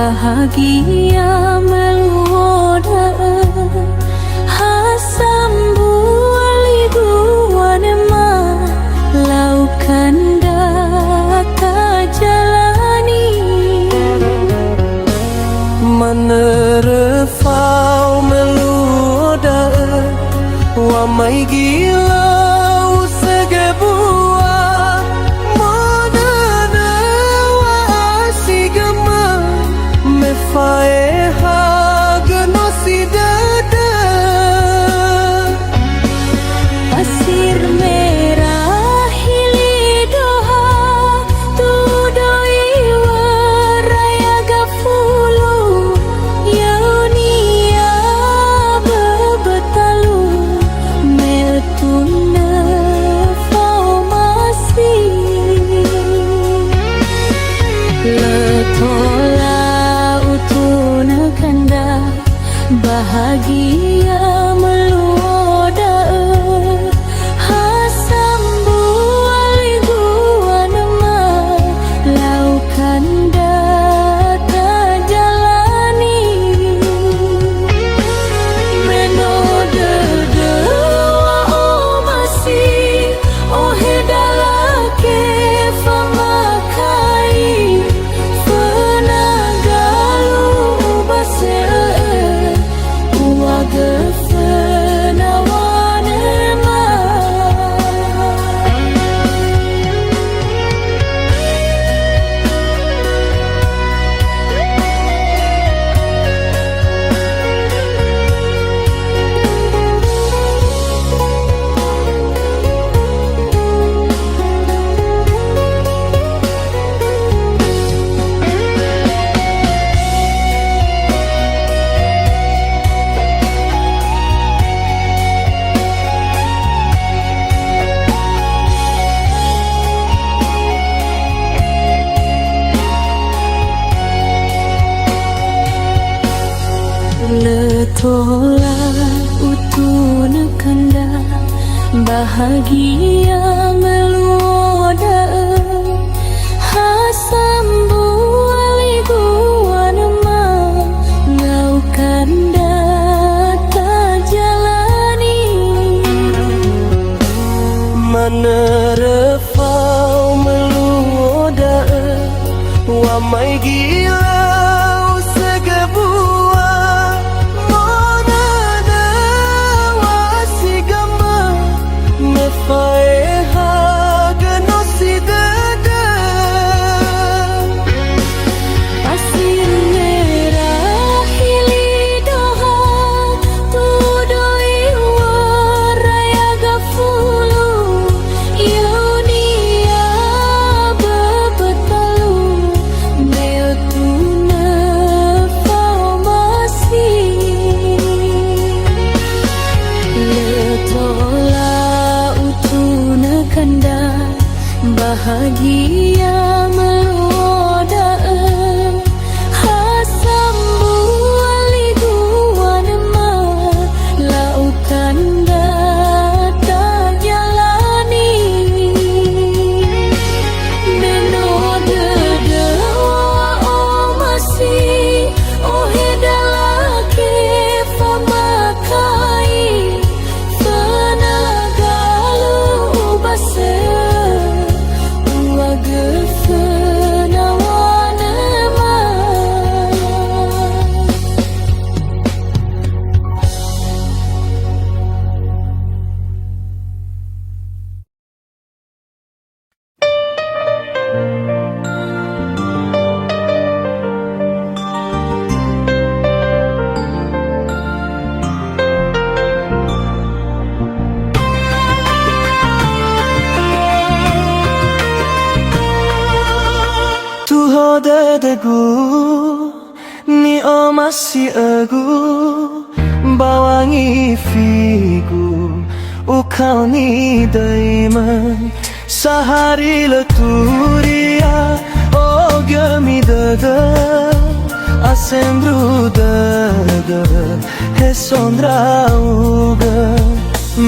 bahagia meluoda hasambu aliguanema laukan data jalani menerfau meluoda wa mai gilau segebua modana wa asigama mefaeha genosidada pasir merah hilidoha tudoi waraya gafulu yaunia bebetalu metuna formasi letola utuna kanda bahagia meluoda hasambu aliguanema laukan data jalani menode dewa masih ohedalake famakai fenagalu basel uaga fenawanema letola utuna kanda bahagia meluoda hasambu aliguanema laukan data jalani menerfau meluoda wa mai gilau segebua modana wa asigama mefaeha genosidada pasir merah hilidoha tudoi waraya gafulu yaunia bebetalu metuna formasi letola utuna kanda bahagia meluoda hasambu aliguanema laukan data jalani menode dewa masih ohedalake famakai fenagalu basel uaga fenawanema tu hodedegu ni o masih egu bawangi figu ukau ni daiman sahari leturia o gemi dada asembru dada hesondra uga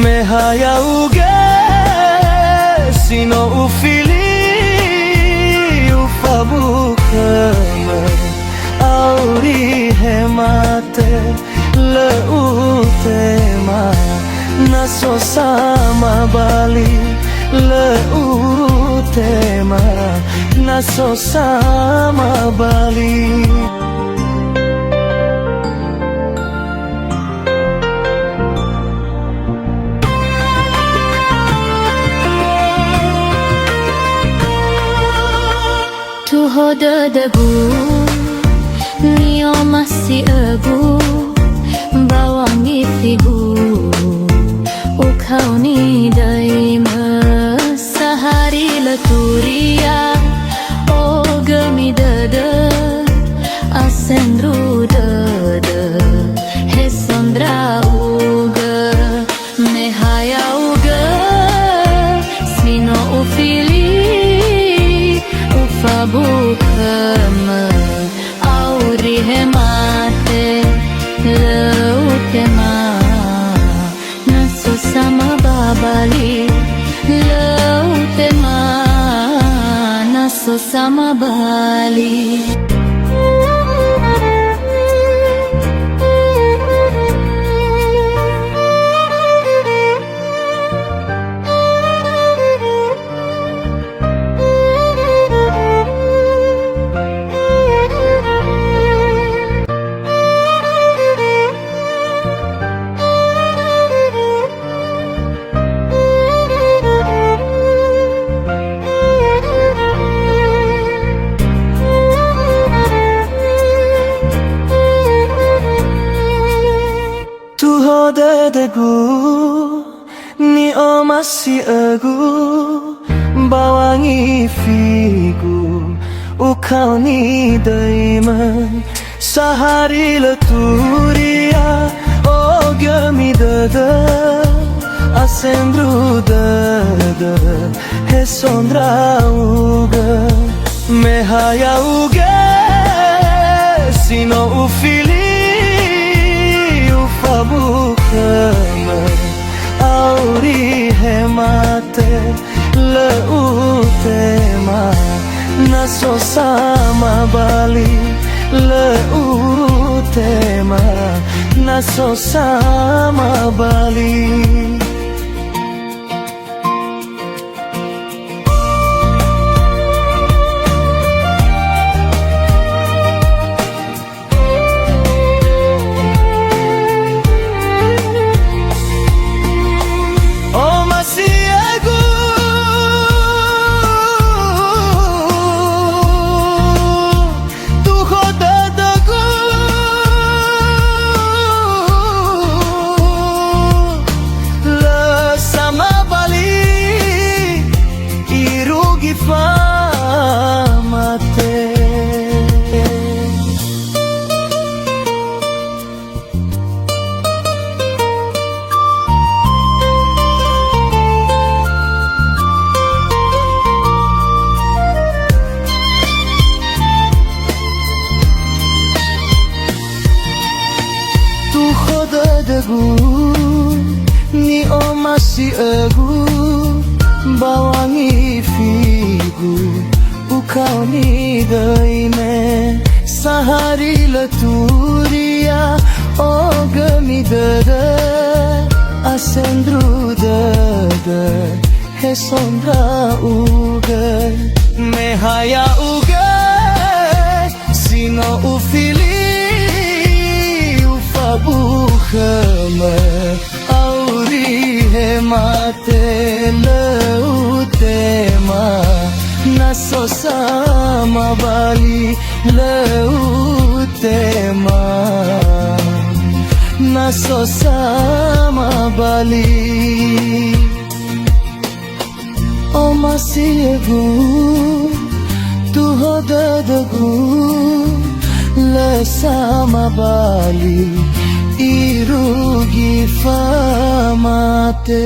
mehaya uga sino ufili ufabuka al mate leutema naso sama bali leutema naso sama bali. Tuho dedebu Nio masih egu Bawangi figu Ukau ni daima Sehari leturia Oh gemi dede Asendru dede Hesondra uga Mehaya uga Sino ufili Ufabukama Auri hemate Leutema Naso sama babali Leutema Naso sama bali. Tuho dedeku ni o masih egu bawangi figu ukau ni daiman sehari leturia oh gemi dede asendru dede hesondra uga mehaya uga sino ufili Fabukama Auri hemate leutema Naso sama bali leutema Naso sama bali. Ni o masih egu bawangi figu ukau ni daime sehari leturia oh gemi dede asendru dede hesondra uga mehaya uga sino ufili Fabukama Auri hemate leutema Naso sama bali leutema Naso sama bali. O masih egu Tuho dedeku Lesama bali irugi famate.